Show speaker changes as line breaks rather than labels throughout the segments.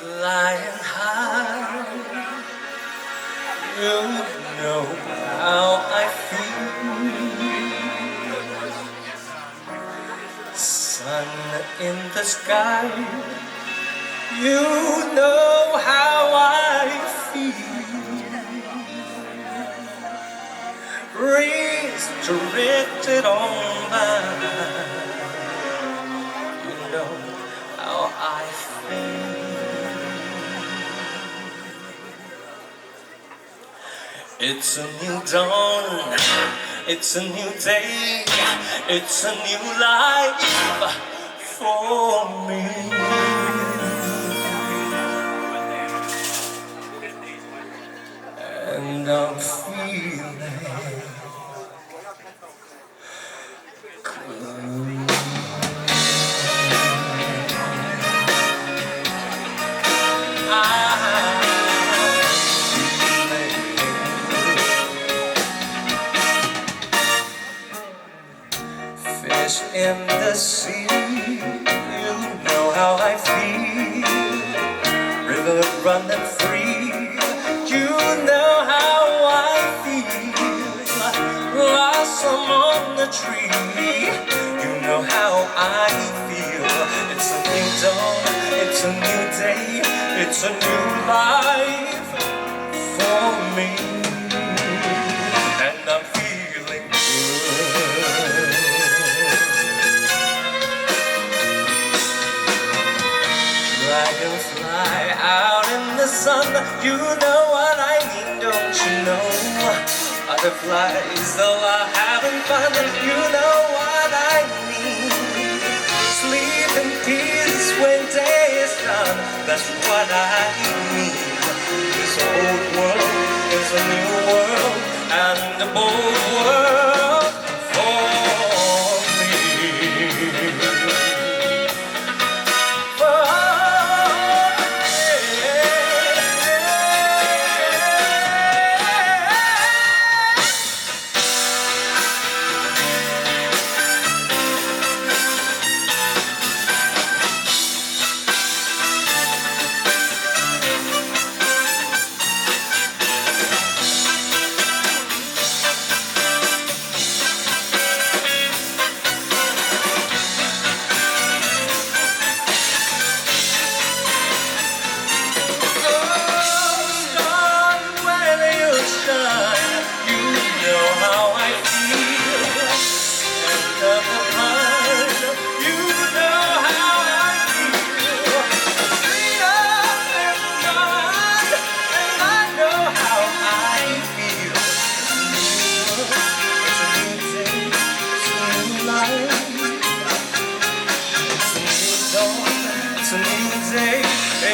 flying high. You know how I feel. Sun in the sky. You know how I feel. Breeze drifted on by. You know how I feel. It's a new dawn, it's a new day, it's a new life for me. And I'm feeling good. Fish in the sea, you know how I feel. River running free, you know how I feel. Blossom on the tree, you know how I feel. It's a new dawn, it's a new day, it's a new life for me. And I'm feeling good. Dragonfly out in the sun, you know what I mean, don't you know? Butterflies, though are having fun, you know what I mean. Sleep in peace when day is done, that's what I mean. This old world is a new world, and a bold world for me.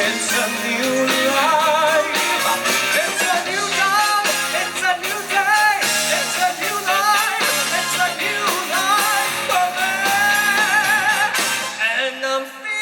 It's a new life. It's a new dawn. It's a new day. It's a new life. It's a new life for me. And I'm feeling